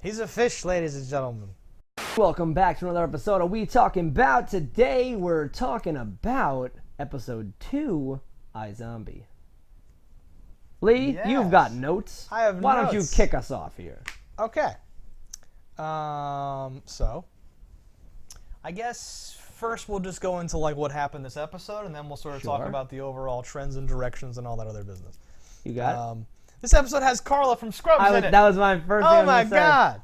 He's a fish, ladies and gentlemen. Welcome back to another episode of We Talking About. Today we're talking about episode 2, iZombie. Lee, Yes. you've got notes. I have Why don't you notes. kick us off here? Okay. So I guess first we'll just go into like what happened this episode, and then we'll sort of talk Sure. about the overall trends and directions and all that other business. You got it? This episode has Carla from Scrubs in it. That was my first thing I Oh was my gonna say. god!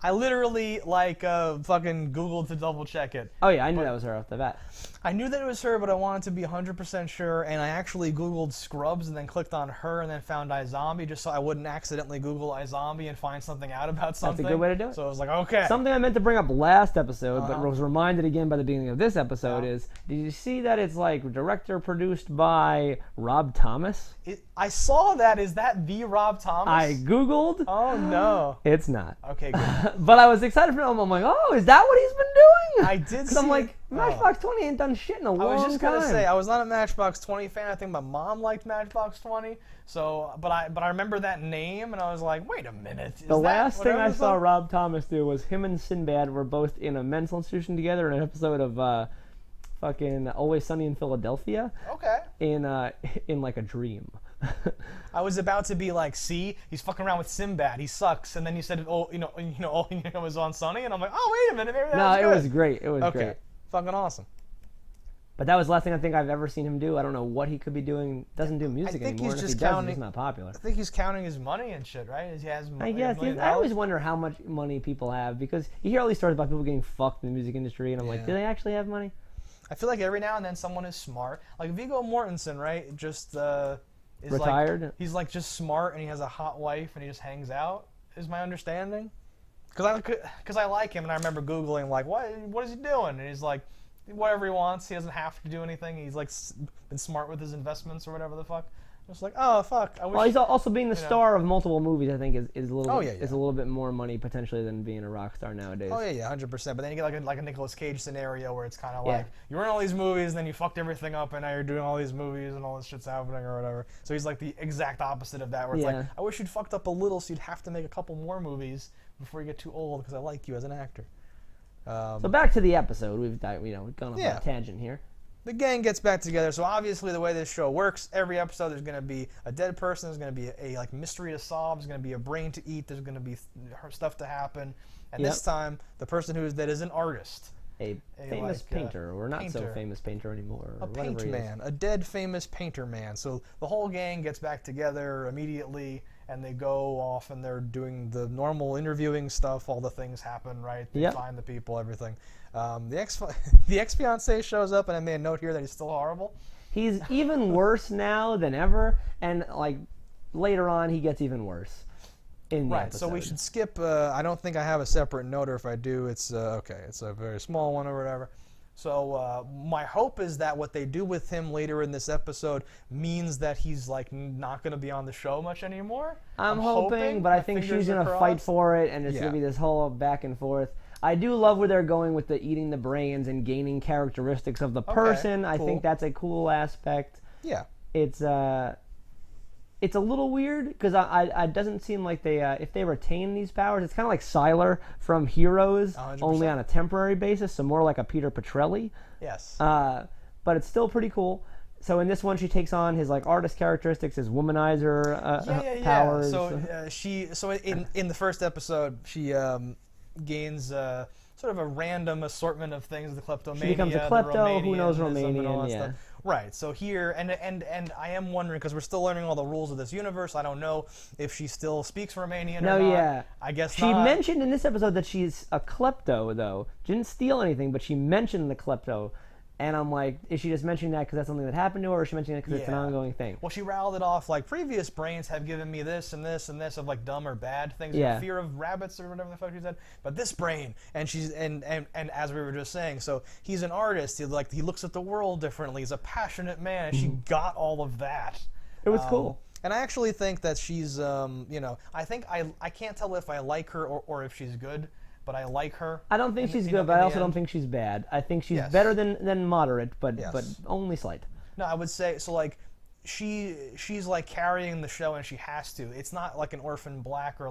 I literally fucking Googled to double check it. Oh yeah, I knew that was her off the bat. I knew that it was her, but I wanted to be 100% sure, and I actually Googled Scrubs and then clicked on her and then found iZombie just so I wouldn't accidentally Google iZombie and find something out about something. good way to do it. So I was like, okay. Something I meant to bring up last episode, but was reminded again by the beginning of this episode is, did you see that it's like director produced by Rob Thomas? I saw that. Is that the Rob Thomas? I Googled. Oh, no. It's not. Okay, good. But I was excited for him. I'm like, oh, is that what he's been doing? I did Because I'm see like, it. Matchbox 20 ain't done shit in a long time. I was just going to say, I was not a Matchbox 20 fan. I think my mom liked Matchbox 20. So, but I remember that name, and I was like, wait a minute. Is The last thing I saw Rob. Rob Thomas do was him and Sinbad were both in a mental institution together in an episode of fucking Always Sunny in Philadelphia Okay. in like a dream. I was about to be like, see, he's fucking around with Sinbad. He sucks. And then you said, oh, it was on Sunny, and I'm like, oh, wait a minute, maybe that No, was it good. was great. It was Okay, great. fucking awesome. But that was the last thing I think I've ever seen him do. I don't know what he could be doing. Doesn't do music think anymore. he's And if just he does, counting- he's not popular. I think he's counting his money and shit, right? He has I guess. $1 million. I always wonder how much money people have because you hear all these stories about people getting fucked in the music industry, and I'm like, Yeah. do they actually have money? I feel like every now and then someone is smart. Like Viggo Mortensen, right? Just is Retired? Like, he's like just smart, and he has a hot wife, and he just hangs out. Is my understanding? Because I like him, and I remember Googling like, what is he doing? And he's like, whatever he wants. He doesn't have to do anything. He's like been smart with his investments or whatever the fuck. Just like, oh fuck. I wish. Well, he's also being the you know. star of multiple movies. I think is a little Oh, bit, yeah, yeah. is a little bit more money potentially than being a rock star nowadays. Oh yeah, 100%. But then you get like a Nicolas Cage scenario where it's kind of Yeah. like you're in all these movies, and then you fucked everything up, and now you're doing all these movies, and all this shit's happening or whatever. So he's like the exact opposite of that, where it's Yeah. like, I wish you'd fucked up a little, so you'd have to make a couple more movies before you get too old, because I like you as an actor. So back to the episode. We've gone off Yeah. on a tangent here. The gang gets back together. So obviously, the way this show works, every episode there's going to be a dead person. There's going to be a like mystery to solve. There's going to be a brain to eat. There's going to be stuff to happen. And Yep. this time, the person who is dead is an artist. A famous painter, or not so painter. famous painter anymore, or A whatever paint he is. man, a dead famous painter man. So the whole gang gets back together immediately, and they go off and they're doing the normal interviewing stuff. All the things happen, right? They Yep. find the people, everything. The ex fiance shows up, and I made a note here that he's still horrible. He's even worse now than ever, and like later on, he gets even worse. In the Right. episode. So we should skip. I don't think I have a separate note, or if I do, it's okay. It's a very small one or whatever. So my hope is that what they do with him later in this episode means that he's like not going to be on the show much anymore. I'm hoping, but I My think fingers she's are gonna fight crossed. for it, and it's Yeah. gonna be this whole back and forth. I do love where they're going with the eating the brains and gaining characteristics of the person. I cool. think that's a cool aspect. Yeah. It's a little weird because I doesn't seem like they if they retain these powers, it's kind of like Sylar from Heroes, 100%. only on a temporary basis, so more like a Peter Petrelli. Yes. But it's still pretty cool. So in this one, she takes on his like artist characteristics, his womanizer powers. So in the first episode, she gains sort of a random assortment of things. The kleptomania. She becomes a the klepto. Who knows Romanianism and all Romanian? that Yeah. stuff. Right. So here, and I am wondering because we're still learning all the rules of this universe. I don't know if she still speaks Romanian or not. Yeah. I guess She not. mentioned in this episode that she's a klepto, though. She didn't steal anything, but she mentioned the klepto. And I'm like, is she just mentioning that because that's something that happened to her, or is she mentioning it because it's an Yeah. ongoing thing? Well, she rattled it off like previous brains have given me this and this and this of like dumb or bad things, Yeah. fear of rabbits or whatever the fuck she said. But this brain, and she's and as we were just saying, so he's an artist. He looks at the world differently. He's a passionate man, and she got all of that. It was cool. And I actually think that she's, I think I can't tell if I like her or if she's good. But I like her. I don't think she's good, but I also don't think she's bad. I think she's Yes. better than moderate, but Yes. but only slight. No, I would say so. Like, she's like carrying the show and she has to. It's not like an Orphan Black or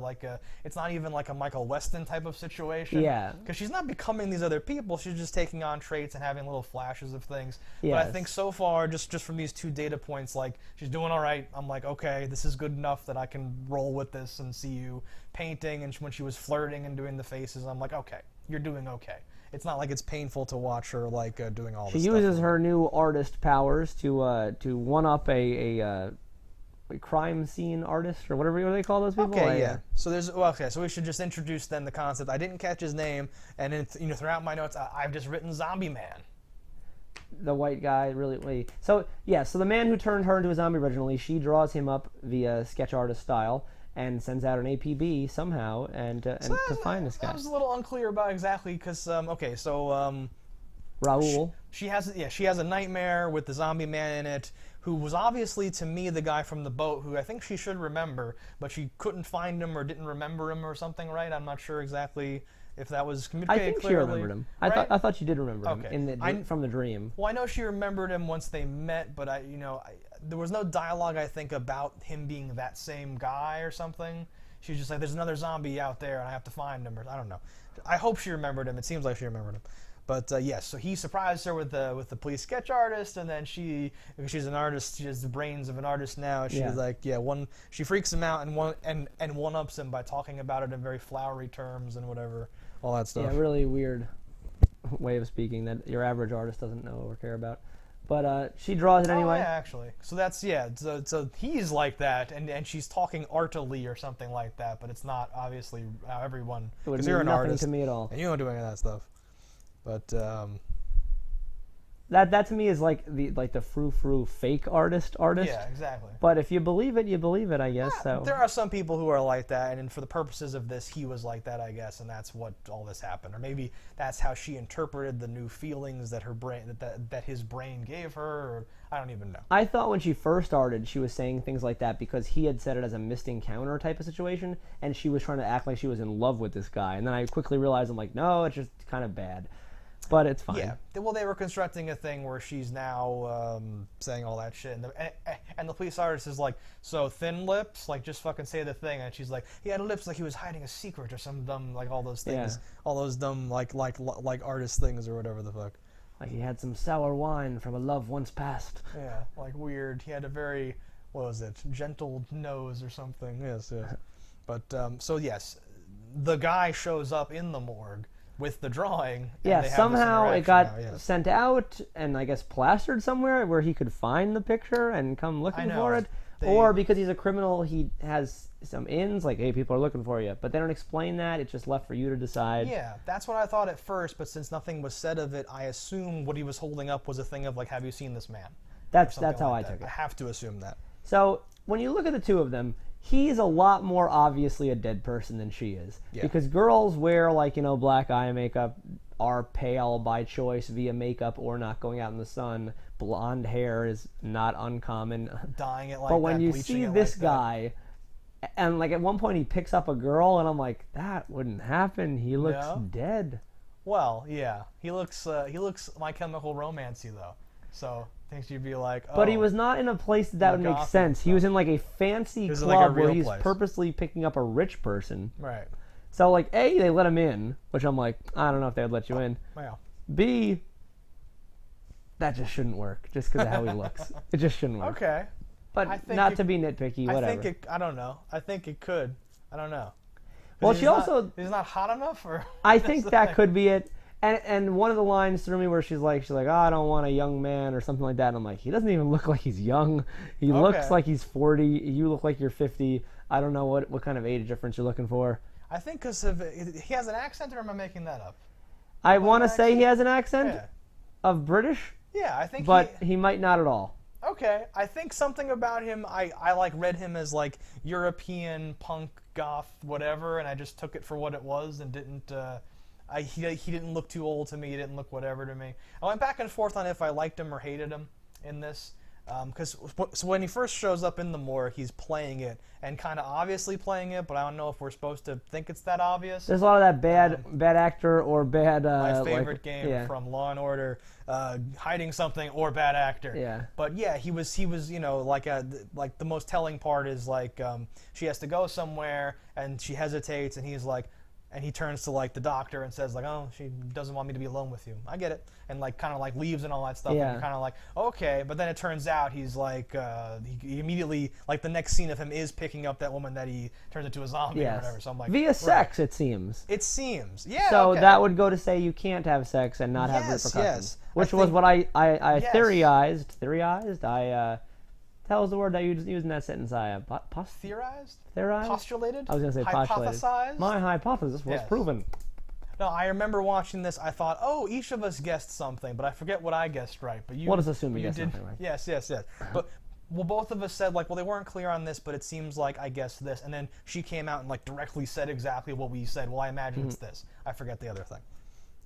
it's not even like a Michael Weston type of situation. Yeah. Because she's not becoming these other people. She's just taking on traits and having little flashes of things. Yes. But I think so far, just from these 2 data points, like she's doing all right. I'm like, okay, this is good enough that I can roll with this and see you painting. And when she was flirting and doing the faces, I'm like, okay, you're doing okay. It's not like it's painful to watch her doing all this She stuff. uses her new artist powers to one up a crime scene artist or whatever they call those people. Okay, yeah. So so we should just introduce then the concept. I didn't catch his name, and throughout my notes, I've just written Zombie Man. The white guy, really. So the man who turned her into a zombie originally, she draws him up via sketch artist style and sends out an APB somehow to find this guy. I was a little unclear about exactly because Raul. She has a nightmare with the zombie man in it, who was obviously to me the guy from the boat, who I think she should remember, but she couldn't find him or didn't remember him or something, right? I'm not sure exactly if that was communicated I think clearly. she remembered him. Right? I thought she did remember him from the dream. Well, I know she remembered him once they met, but there was no dialogue, I think, about him being that same guy or something. She was just like, there's another zombie out there and I have to find him, or I don't know. I hope she remembered him. It seems like she remembered him. But yes, so he surprised her with the police sketch artist, and then she's an artist, she has the brains of an artist now. And she's she freaks him out and one-ups him by talking about it in very flowery terms and whatever, all that stuff. Yeah, really weird way of speaking that your average artist doesn't know or care about. But she draws it anyway. Oh, yeah, actually. So that's, so he's like that, and she's talking artily or something like that, but it's not obviously how everyone, because you're an artist. To me at all. And you don't do any of that stuff. But, that to me is like the frou-frou fake artist. Yeah, exactly. But if you believe it, you believe it, I guess. So there are some people who are like that, and for the purposes of this, he was like that, I guess, and that's what all this happened. Or maybe that's how she interpreted the new feelings that her brain that his brain gave her. Or I don't even know. I thought when she first started, she was saying things like that because he had said it as a missed encounter type of situation, and she was trying to act like she was in love with this guy. And then I quickly realized, I'm like, no, it's just kind of bad. But it's fine. Yeah. Well, they were constructing a thing where she's now saying all that shit, and the police artist is like, so thin lips, like just fucking say the thing, and she's like, he had lips like he was hiding a secret or some dumb, like all those things, all those dumb like artist things or whatever the fuck. Like he had some sour wine from a love once past. Yeah, like weird. He had a very, what was it, gentle nose or something. Yes. But so yes, the guy shows up in the morgue with the drawing. Yeah, somehow it got sent out and I guess plastered somewhere where he could find the picture and come looking for it. Or because he's a criminal, he has some ins, like, hey, people are looking for you. But they don't explain that. It's just left for you to decide. Yeah, that's what I thought at first, but since nothing was said of it, I assumed what he was holding up was a thing of, like, have you seen this man? That's how I took it. I have to assume that. So when you look at the two of them, he's a lot more obviously a dead person than she is. Yeah. Because girls wear, like, black eye makeup, are pale by choice via makeup or not going out in the sun. Blonde hair is not uncommon. Dyeing it like that, but when you see this guy, and like at one point he picks up a girl, and I'm like, that wouldn't happen. He looks dead. Well, yeah, he looks My Chemical Romancey though, so things you'd be like. Oh, but he was not in a place that would make sense. He was in like a fancy club where he's purposely picking up a rich person. Right. So like A, they let him in, which I'm like, I don't know if they would let you in. Yeah. B, that just shouldn't work, just because of how he looks. It just shouldn't work. Okay. But not to be nitpicky, whatever. I don't know. I think it could. I don't know. Well, he's not hot enough, or I think that could be it. And one of the lines threw me where she's like, oh, I don't want a young man or something like that. And I'm like, he doesn't even look like he's young. He looks like he's 40. You look like you're 50. I don't know what kind of age difference you're looking for. I think because he has an accent, or am I making that up? I want to say he has an accent of British. Yeah, I think. But he might not at all. Okay, I think something about him. I like read him as like European punk goth whatever, and I just took it for what it was and didn't. He didn't look too old to me. He didn't look whatever to me. I went back and forth on if I liked him or hated him in this. so when he first shows up in the morgue, he's playing it and kind of obviously playing it, but I don't know if we're supposed to think it's that obvious. There's a lot of that bad actor or bad. My favorite game from Law and Order, hiding something or bad actor. Yeah. But yeah, he was like the most telling part is like she has to go somewhere and she hesitates and he's like. And he turns to like the doctor and says like, "Oh, she doesn't want me to be alone with you. I get it." And like kind of like leaves and all that stuff. Yeah. And you're kind of like, okay. But then it turns out he's like, he immediately like the next scene of him is picking up that woman that he turns into a zombie or whatever. So I'm like, via sex, it seems. It seems, yeah. So that would go to say you can't have sex and not have repercussions. Yes. Which was what I theorized. That was the word I used in that sentence. Theorized? Postulated? I was going to say postulated. Hypothesized? My hypothesis was proven. No, I remember watching this. I thought, oh, each of us guessed something, but I forget what I guessed right. But you, let us assume you guessed something right. Yes. But both of us said like, well, they weren't clear on this, but it seems like I guessed this. And then she came out and like directly said exactly what we said. Well, I imagine it's this. I forget the other thing.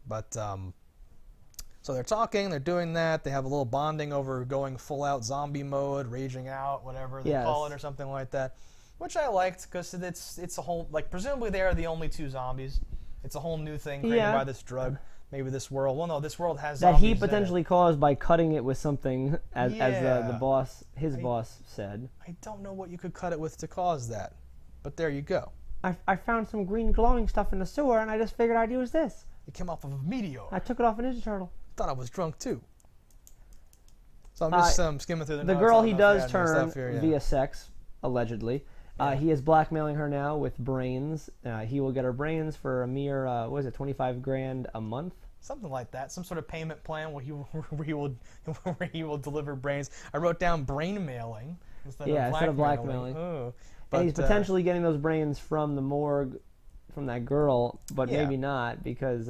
But so they're talking, they're doing that. They have a little bonding over going full-out zombie mode, raging out, whatever they call it, or something like that, which I liked because it's a whole like presumably they are the only two zombies. It's a whole new thing created by this drug. Maybe this world. Well, no, this world has that zombies he potentially caused by cutting it with something, as the boss, boss said. I don't know what you could cut it with to cause that, but there you go. I found some green glowing stuff in the sewer, and I just figured I'd use this. It came off of a meteor. I took it off a Ninja Turtle. Thought I was drunk too. So I'm just skimming through the notes. The girl he does turn via sex, allegedly. He is blackmailing her now with brains. He will get her brains for a mere, $25,000 a month? Something like that. Some sort of payment plan where he will deliver brains. I wrote down brain mailing instead of blackmailing. Oh. And he's potentially getting those brains from the morgue, from that girl, but maybe not, because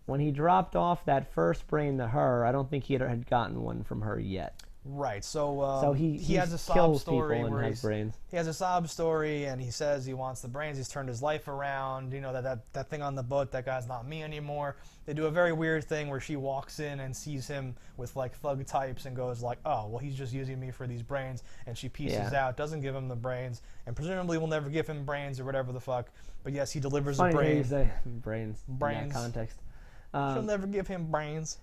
when he dropped off that first brain to her, I don't think he had gotten one from her yet. Right. So he has a sob story where he has a sob story, and he says he wants the brains. He's turned his life around. You know that thing on the boat. That guy's not me anymore. They do a very weird thing where she walks in and sees him with like thug types and goes like, "Oh, well, he's just using me for these brains." And she pieces out, doesn't give him the brains, and presumably will never give him brains or whatever the fuck. But yes, he delivers the brain. Funny you say brains in that context. She'll never give him brains.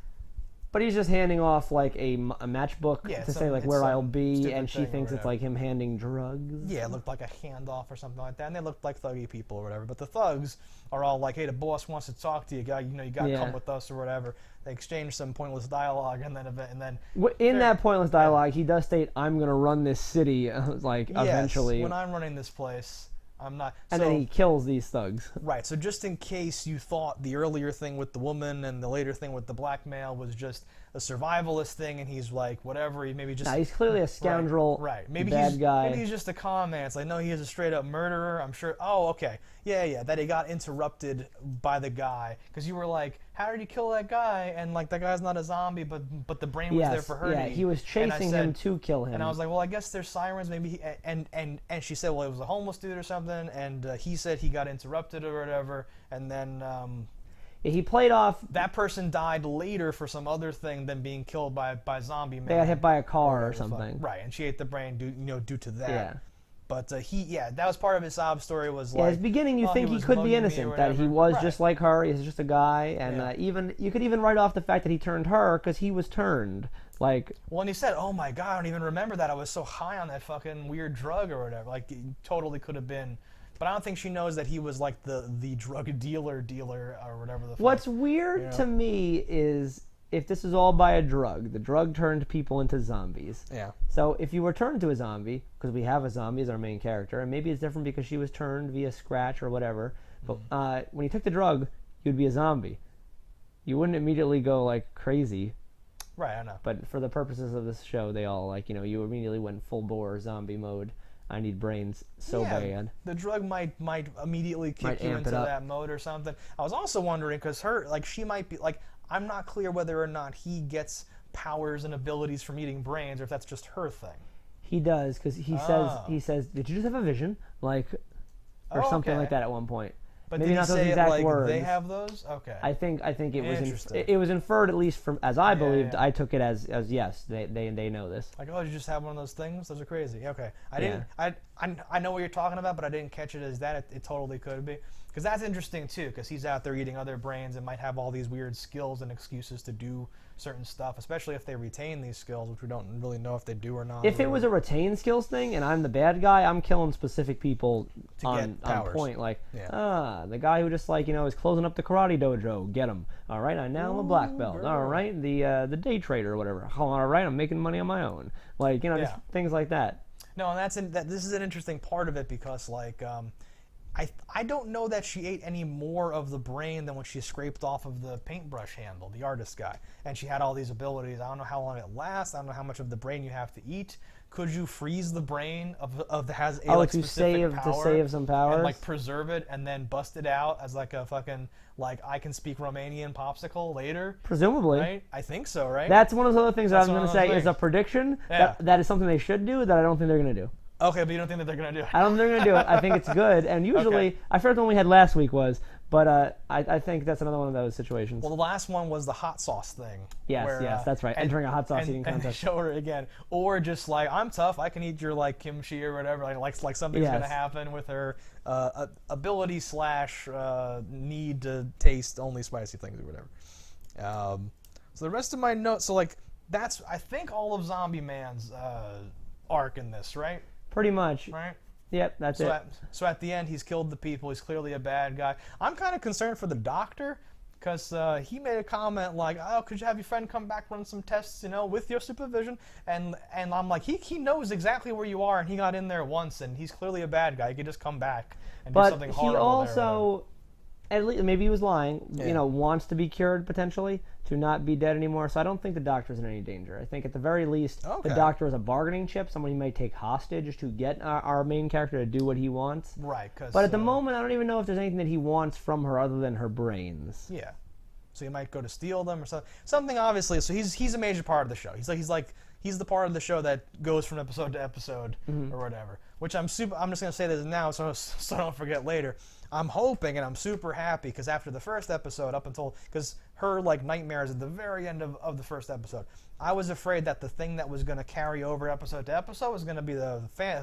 But he's just handing off like a matchbook to say like where I'll be, and she thinks it's like him handing drugs. Yeah, it looked like a handoff or something like that, and they looked like thuggy people or whatever. But the thugs are all like, "Hey, the boss wants to talk to you, guy. You got to come with us or whatever." They exchange some pointless dialogue, and then in that pointless dialogue, he does state, "I'm gonna run this city," eventually. When I'm running this place. I'm not. And then he kills these thugs. Right. So just in case you thought the earlier thing with the woman and the later thing with the blackmail was just a survivalist thing, and he's like whatever, he's clearly a scoundrel. Right. Maybe bad guy. Maybe he's just a con man. It's like no, he is a straight up murderer. I'm sure. Oh, okay. Yeah. That he got interrupted by the guy because you were like, how did he kill that guy? And like that guy's not a zombie, but the brain was there for her. Yeah, he was chasing him to kill him. And I was like, well, I guess there's sirens. Maybe and she said, well, it was a homeless dude or something. And he said he got interrupted or whatever. And then he played off. That person died later for some other thing than being killed by zombie man. They got hit by a car or something. Right, and she ate the brain due to that. Yeah. But that was part of his sob story was like... his beginning you think he could be innocent, that he was just like her, he's just a guy, and you could even write off the fact that he turned her, because he was turned. Well, and he said, oh my god, I don't even remember that, I was so high on that fucking weird drug or whatever, like, it totally could have been... But I don't think she knows that he was like the drug dealer or whatever the fuck. What's weird to me is... if this is all by a drug, the drug turned people into zombies. Yeah. So if you were turned to a zombie, because we have a zombie as our main character, and maybe it's different because she was turned via scratch or whatever, but when you took the drug, you'd be a zombie. You wouldn't immediately go like crazy. Right, I know. But for the purposes of this show, they all you immediately went full bore zombie mode. I need brains so bad. The drug might immediately kick you into that mode or something. I was also wondering because she might be like. I'm not clear whether or not he gets powers and abilities from eating brains, or if that's just her thing. He does, because he says, "Did you just have a vision?" Or something like that at one point. But maybe did not he those say exact like words. They have those? Okay. I think it was inferred, at least from as I believed. Yeah. I took it as yes, they know this. Like, oh, you just have one of those things? Those are crazy. Okay. I know what you're talking about, but I didn't catch it as that. It totally could be. Because that's interesting, too, because he's out there eating other brains and might have all these weird skills and excuses to do certain stuff, especially if they retain these skills, which we don't really know if they do or not. If it was a retained skills thing and I'm the bad guy, I'm killing specific people on point. Like, the guy who just, like, is closing up the karate dojo, get him. All right, I now am a black belt. Girl. All right, the day trader or whatever. All right, I'm making money on my own. Like, just things like that. No, and this is an interesting part of it because, like, I don't know that she ate any more of the brain than when she scraped off of the paintbrush handle, the artist guy. And she had all these abilities. I don't know how long it lasts. I don't know how much of the brain you have to eat. Could you freeze the brain of that has a specific power to save some powers and like preserve it and then bust it out as like a fucking like I can speak Romanian popsicle later? Presumably, right? I think so, right? That's one of those other things that I was going to say is a prediction that is something they should do that I don't think they're going to do. Okay, but you don't think that they're going to do it? I don't think they're going to do it. I think it's good. And usually, I forget the one we had last week was, but I think that's another one of those situations. Well, the last one was the hot sauce thing. Yes, yes, that's right. Entering a hot sauce eating contest. And show her again. Or just like, I'm tough. I can eat your like kimchi or whatever. Like something's going to happen with her ability / need to taste only spicy things or whatever. So the rest of my notes, so like, that's, I think, all of Zombie Man's arc in this, right? Pretty much. Right? Yep, that's it. So at the end, he's killed the people. He's clearly a bad guy. I'm kind of concerned for the doctor because he made a comment like, oh, could you have your friend come back, run some tests, with your supervision? And I'm like, he knows exactly where you are, and he got in there once, and he's clearly a bad guy. He could just come back and do something horrible. But he also, at least, maybe he was lying, wants to be cured potentially, to not be dead anymore. So I don't think the doctor's in any danger. I think at the very least, the doctor is a bargaining chip, someone he may take hostage to get our main character to do what he wants. Right. But at the moment, I don't even know if there's anything that he wants from her other than her brains. Yeah. So he might go to steal them or something. Something obviously. So he's a major part of the show. He's the part of the show that goes from episode to episode or whatever. Which I'm just gonna say this now so I don't forget later. I'm hoping and I'm super happy because after the first episode, because her like nightmares at the very end of the first episode, I was afraid that the thing that was going to carry over episode to episode was going to be the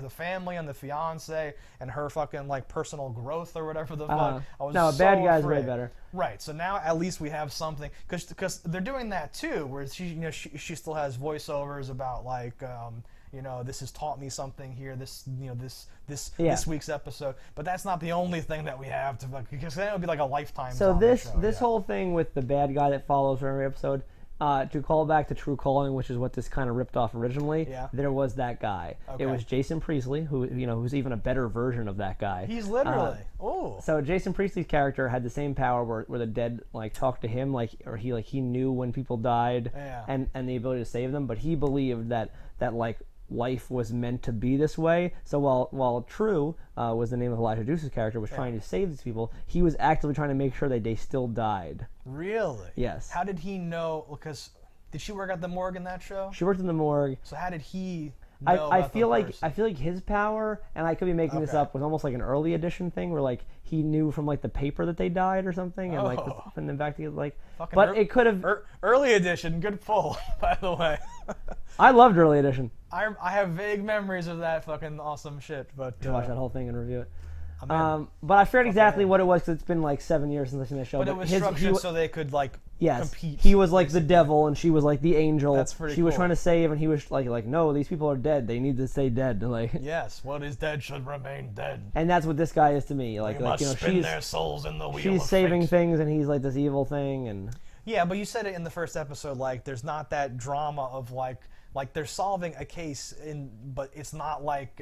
family and the fiance and her fucking like personal growth or whatever the fuck. I was a bad guy's way better. Right. So now at least we have something because they're doing that too, where she still has voiceovers about like. This has taught me something here. This week's episode, but that's not the only thing that we have to because then it would be like a lifetime. So this whole thing with the bad guy that follows for every episode, to call back to True Calling, which is what this kind of ripped off originally. Yeah. There was that guy. Okay. It was Jason Priestley, who's even a better version of that guy. He's literally. So Jason Priestley's character had the same power where the dead like talked to him he knew when people died and the ability to save them, but he believed that like life was meant to be this way. So while True was the name of Elijah Juice's character, was trying to save these people, he was actively trying to make sure that they still died. Really? Yes. How did he know? Because did she work at the morgue in that show? She worked in the morgue. So how did he know I feel like his power, and I could be making this up, was almost like an early edition thing where like he knew from like the paper that they died or something, and like putting them back together. Like, but it could have early edition. Good pull, by the way. I loved early edition. I have vague memories of that fucking awesome shit, but watch that whole thing and review it. But I forget exactly what it was because it's been like 7 years since I've seen the show. But it was structured so they could like compete. He was like the devil and she was like the angel. That's pretty She was trying to save and he was like no, these people are dead. They need to stay dead. Like yes, what is dead should remain dead. And that's what this guy is to me. Spin their souls in the wheel. She's saving things and he's like this evil thing and. Yeah, but you said it in the first episode. Like there's not that drama of like they're solving a case but it's not like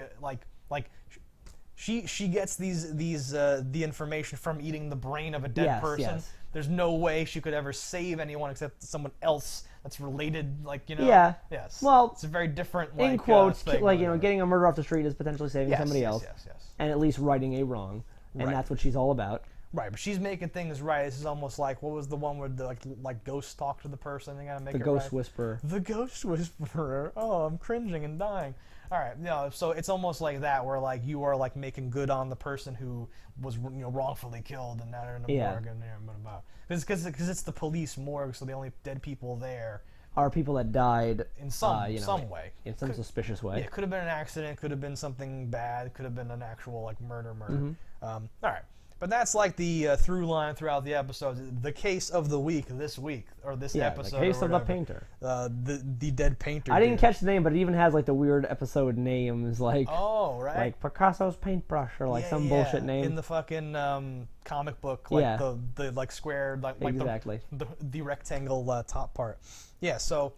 she gets the information from eating the brain of a dead person. Yes. There's no way she could ever save anyone except someone else that's related. Yeah. Yes. Well, it's a very different. In quotes, thing, getting a murder off the street is potentially saving somebody else. Yes. And at least righting a wrong, and that's what she's all about. Right, but she's making things right. This is almost like what was the one where the like ghosts talk to the person? They gotta make the it ghost right. whisperer. The ghost whisperer. Oh, I'm cringing and dying. All right, no, so it's almost like that, where like you are like making good on the person who was wrongfully killed, and now they're in the morgue, and because it's the police morgue, so the only dead people there are people that died in some way, in some suspicious way. Yeah, it could have been an accident, could have been something bad, could have been an actual like murder. All right. But that's like the through line throughout the episodes. The case of the week this week, or this episode. The case of the painter. The dead painter. I didn't catch the name, but it even has like the weird episode names, like like Picasso's paintbrush, or like some bullshit name in the fucking comic book, like the like square, like exactly the rectangle top part. Yeah, so.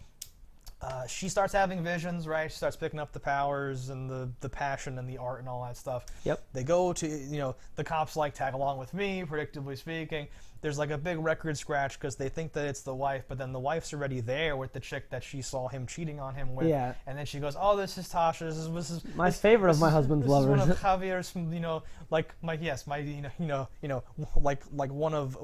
She starts having visions, right? She starts picking up the powers and the passion and the art and all that stuff. Yep. They go to, the cops like tag along with me, predictably speaking. There's like a big record scratch because they think that it's the wife, but then the wife's already there with the chick that she saw him cheating on him with. Yeah. And then she goes, "Oh, this is Tasha. This is my favorite of my husband's lovers. This is one of Javier's, like one of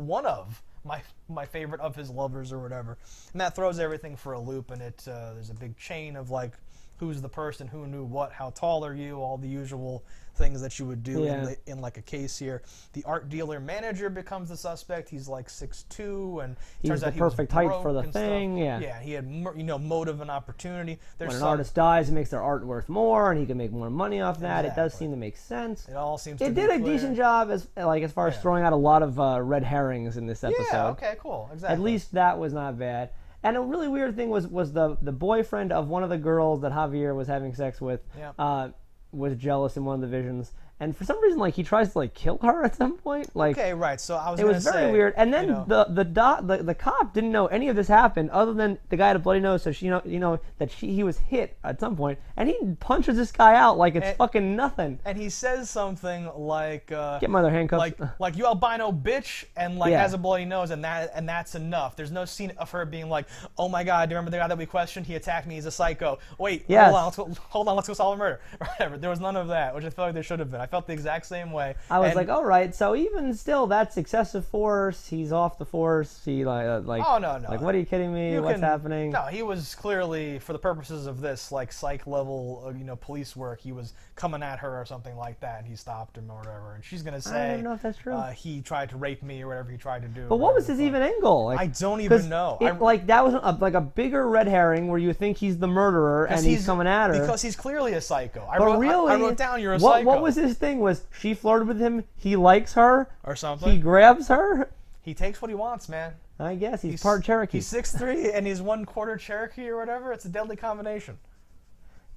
my favorite of his lovers or whatever," and that throws everything for a loop. And there's a big chain of like, who's the person, who knew what, how tall are you, all the usual things that you would do in like a case here. The art dealer manager becomes the suspect. He's like 6'2", and he's the perfect height for the thing. Yeah, he had motive and opportunity. When an artist dies, it makes their art worth more, and he can make more money off that. Exactly. It does seem to make sense. It all seems. It did a decent job as far as throwing out a lot of red herrings in this episode. Yeah. Okay. Cool. Exactly. At least that was not bad. And a really weird thing was the boyfriend of one of the girls that Javier was having sex with. Yeah. Was jealous in one of the visions, and for some reason, like, he tries to like kill her at some point. Like, okay, right. So I was. It was very weird. And then the cop didn't know any of this happened, other than the guy had a bloody nose, so she that he was hit at some point, and he punches this guy out like it's fucking nothing. And he says something like, "Get my other handcuffs." Like you albino bitch, and like has a bloody nose, and that's enough. There's no scene of her being like, "Oh my God, do you remember the guy that we questioned? He attacked me. He's a psycho." Wait, hold on, let's go solve a murder. Whatever. There was none of that, which I felt like there should have been. I felt the exact same way. I was like, all right, so even still, that's excessive force. He's off the force. He oh no. Like, what are you kidding me? What's happening? No, he was clearly, for the purposes of this like psych level, police work, he was coming at her or something like that, and he stopped him or whatever. And she's gonna say, I don't know if that's true. He tried to rape me or whatever he tried to do. But what was his even end goal? Like, I don't even know. That was a bigger red herring where you think he's the murderer and he's coming at her because he's clearly a psycho. I wrote down, "You're a psycho." What was his thing? Was she flirted with him? He likes her or something. He grabs her. He takes what he wants, man. I guess he's part Cherokee. He's 6'3" and he's 1/4 Cherokee or whatever. It's a deadly combination.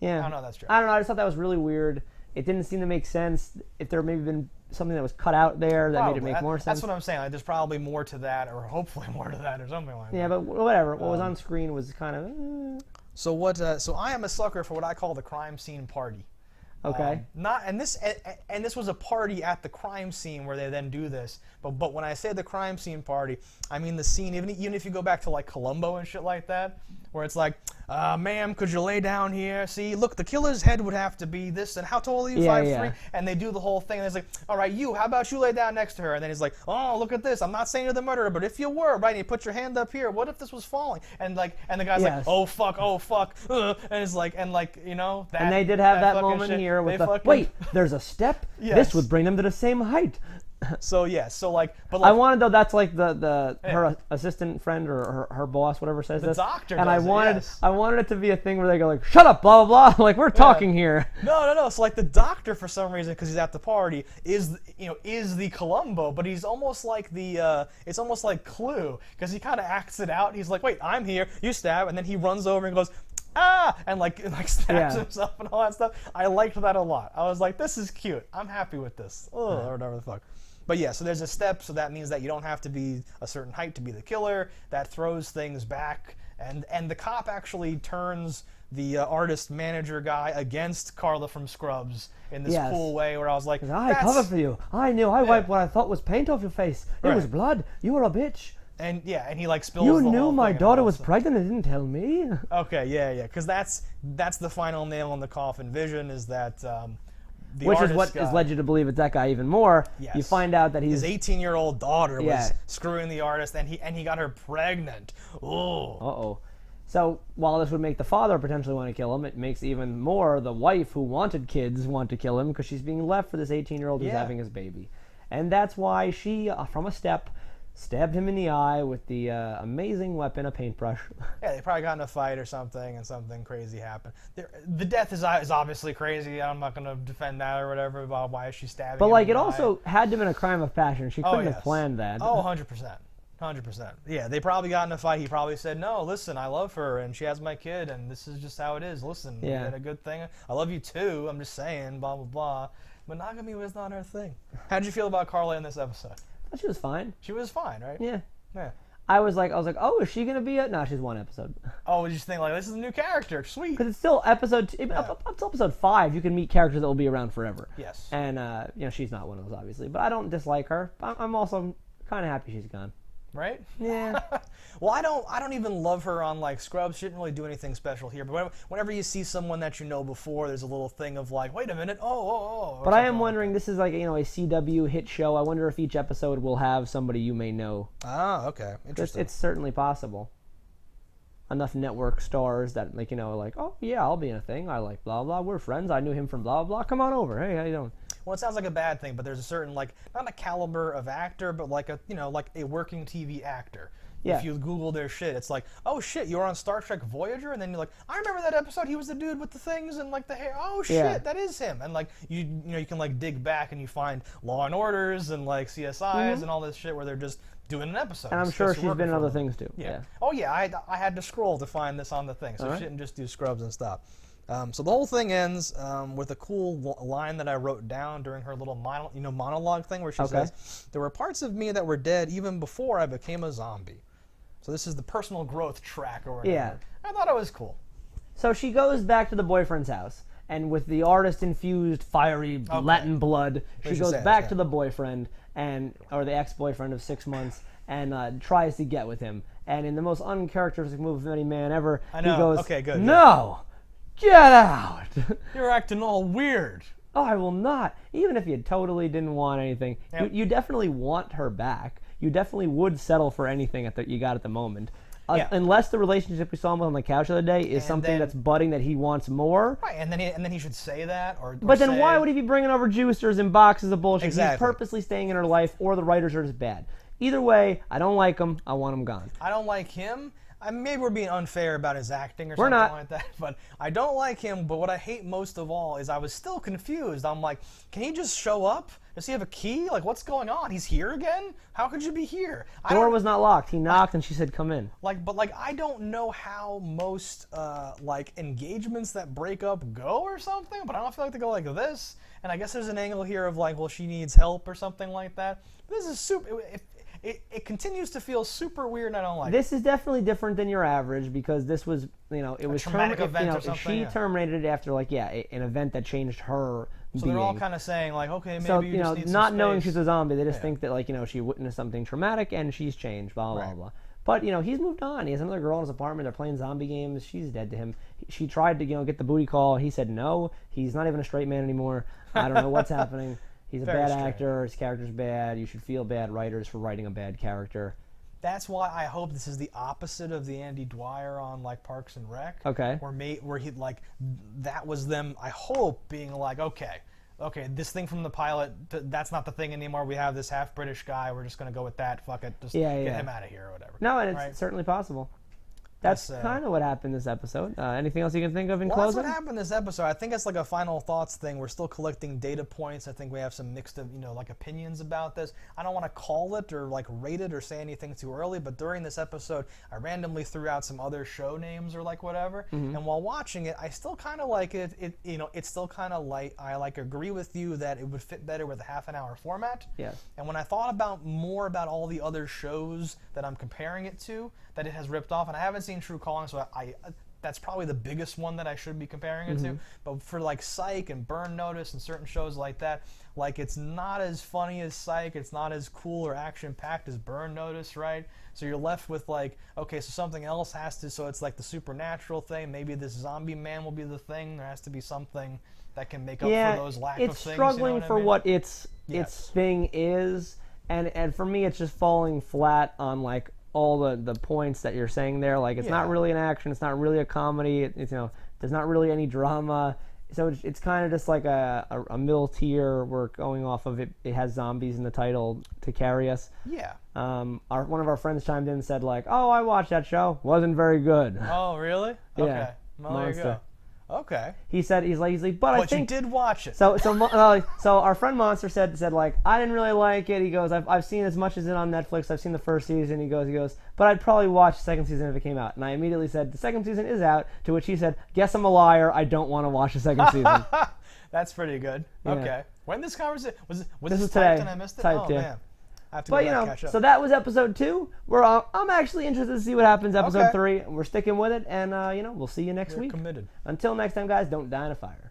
Yeah, I don't know. That's true. I don't know. I just thought that was really weird. It didn't seem to make sense. If there maybe been something that was cut out there that made it make more sense. That's what I'm saying. Like, there's probably more to that, or hopefully more to that, or something like that. Yeah, but whatever. What was on screen was kind of. So what? So I am a sucker for what I call the crime scene party. Okay. This was a party at the crime scene where they then do this. But when I say the crime scene party, I mean the scene. Even if you go back to like Columbo and shit like that, where it's like, "Ma'am, could you lay down here? See, look, the killer's head would have to be this, and how tall are you? 5'3". And they do the whole thing, and it's like, "All right, how about you lay down next to her?" And then he's like, "Oh, look at this. I'm not saying you're the murderer, but if you were, right? And you put your hand up here. What if this was falling?" And the guy's like, "Oh fuck, and it's like, that. And they did have that moment here with wait, there's a step. Yes. This would bring them to the same height. So I wanted though that's like her assistant friend or her boss, whatever says this. The doctor. And I wanted it to be a thing where they go like, "Shut up, blah blah blah," like we're talking here. No. So like the doctor, for some reason, because he's at the party, is the Columbo, but he's almost like it's almost like Clue, because he kind of acts it out. He's like, "Wait, I'm here. You stab," and then he runs over and goes, "Ah!" and like stabs himself and all that stuff. I liked that a lot. I was like, "This is cute. I'm happy with this." Or whatever the fuck. But yeah, so there's a step, so that means that you don't have to be a certain height to be the killer. That throws things back, and the cop actually turns the artist manager guy against Carla from Scrubs in this cool way, where I was like, "I covered for you. I knew. I wiped what I thought was paint off your face. It was blood. You were a bitch." And he like spills. You the knew whole my thing daughter was pregnant and didn't tell me. Okay, yeah, because that's the final nail in the coffin. Vision is that. Which is what has led you to believe it's that guy even more. Yes. You find out that his 18-year-old daughter was screwing the artist, and he got her pregnant. Oh. Uh-oh. So while this would make the father potentially want to kill him, it makes even more the wife who wanted kids want to kill him because she's being left for this 18-year-old who's having his baby. And that's why she, from a step, stabbed him in the eye with the amazing weapon, a paintbrush. Yeah, they probably got in a fight or something, and something crazy happened. The death is obviously crazy. I'm not going to defend that or whatever about why she's stabbing him. But like, it also had to have been a crime of passion. She couldn't have planned that. Oh, 100%. 100%. Yeah, they probably got in a fight. He probably said, no, listen, I love her, and she has my kid, and this is just how it is. Listen, we did a good thing. I love you too. I'm just saying, blah, blah, blah. Monogamy was not her thing. How'd you feel about Carly in this episode? She was fine. She was fine, right? Yeah. Yeah. I was like, oh, is she going to be it? No, she's one episode. Oh, you just think, like, this is a new character. Sweet. Because it's still up to episode 5, you can meet characters that will be around forever. Yes. And, she's not one of those, obviously. But I don't dislike her. I'm also kind of happy she's gone. Right? Yeah. Well, I don't even love her on like Scrubs. She didn't really do anything special here. But whenever you see someone that you know before, there's a little thing of like, wait a minute, oh. But I am wondering, this is like a CW hit show. I wonder if each episode will have somebody you may know. Ah, okay, interesting. It's certainly possible. Enough network stars that oh yeah, I'll be in a thing. I like blah blah. We're friends. I knew him from blah blah. Come on over. Hey, how you doing? Well, it sounds like a bad thing, but there's a certain not a caliber of actor, but like a working TV actor. Yeah. If you Google their shit, it's like, oh shit, you were on Star Trek Voyager, and then you're like, I remember that episode. He was the dude with the things and like the hair. Oh shit, that is him. And like you can like dig back and you find Law and Orders and like CSIs and all this shit where they're just doing an episode. And I'm sure she's been in other things too. Yeah. Oh yeah, I had to scroll to find this on the thing, so she didn't just do Scrubs and stuff. So the whole thing ends with a cool line that I wrote down during her little monologue thing where she says, there were parts of me that were dead even before I became a zombie. So this is the personal growth track or whatever. Yeah. I thought it was cool. So she goes back to the boyfriend's house, and with the artist-infused, fiery Latin blood, she goes back to the boyfriend, or the ex-boyfriend of 6 months, and tries to get with him. And in the most uncharacteristic move of any man ever, he goes, no! Get out! You're acting all weird. Oh, I will not. Even if you totally didn't want anything. Yep. You definitely want her back. You definitely would settle for anything you got at the moment. Unless the relationship we saw him with on the couch the other day is something that's budding that he wants more. Right, and then he should say that. But then why would he be bringing over juicers and boxes of bullshit? Exactly. He's purposely staying in her life, or the writers are just bad. Either way, I don't like him. I want him gone. I don't like him. Maybe we're being unfair about his acting or something like that, but I don't like him. But what I hate most of all is I was still confused. I'm like, can he just show up? Does he have a key? Like, what's going on? He's here again? How could you be here? Door was not locked. He knocked and she said, come in. But I don't know how most engagements that break up go or something, but I don't feel like they go like this. And I guess there's an angle here of like, well, she needs help or something like that. This is super. It continues to feel super weird, and I don't like it. This is definitely different than your average because this was, it was traumatic event or something. She terminated it after an event that changed her. So they're all kind of saying like, okay, maybe you just need some not space. Knowing she's a zombie, they just think that she witnessed something traumatic and she's changed, blah blah blah. But he's moved on. He has another girl in his apartment. They're playing zombie games. She's dead to him. She tried to get the booty call. He said no. He's not even a straight man anymore. I don't know what's happening. He's a bad actor. His character's bad. You should feel bad writers for writing a bad character. That's why I hope this is the opposite of the Andy Dwyer on Parks and Rec. Okay. Where he that was them. I hope being like, okay, this thing from the pilot, that's not the thing anymore. We have this half British guy. We're just gonna go with that. Fuck it. Just get him out of here or whatever. No, and it's certainly possible. That's kind of what happened this episode. Anything else you can think of in closing? That's what happened this episode. I think it's like a final thoughts thing. We're still collecting data points. I think we have some mixed, opinions about this. I don't want to call it or rate it or say anything too early, but during this episode, I randomly threw out some other show names or whatever. Mm-hmm. And while watching it, I still kind of like it. It's still kind of light. I agree with you that it would fit better with a half-an-hour format. Yeah. And when I thought more about all the other shows that I'm comparing it to, that it has ripped off, and I haven't seen True Calling, so that's probably the biggest one that I should be comparing it to. But for Psych and Burn Notice and certain shows like that, it's not as funny as Psych, it's not as cool or action-packed as Burn Notice, right? So you're left with okay, so something else has to, so it's the supernatural thing, maybe this zombie man will be the thing, there has to be something that can make up for those lack of things. It's struggling for what its thing is, and for me it's just falling flat on all the points that you're saying there. Like, it's not really an action. It's not really a comedy. It's, there's not really any drama. So it's kind of just like a middle tier. We're going off of it. It has zombies in the title to carry us. Yeah. One of our friends chimed in and said, like, oh, I watched that show. Wasn't very good. Oh, really? Yeah. Okay. Well, there you Monster. go. Okay. He said, he's like, but I think you did watch it. So our friend Monster said like, I didn't really like it. He goes, I've seen as much as it on Netflix. I've seen the first season. He goes, but I'd probably watch the second season if it came out. And I immediately said, the second season is out. To which he said, guess I'm a liar. I don't want to watch the second season. That's pretty good. Yeah. Okay. When this conversation was this typed today. and I missed it? Typed, oh yeah. man. I have to go back and catch up. So that was episode 2. I'm actually interested to see what happens episode 3. We're sticking with it, and we'll see you next week. Committed. Until next time, guys, don't die in a fire.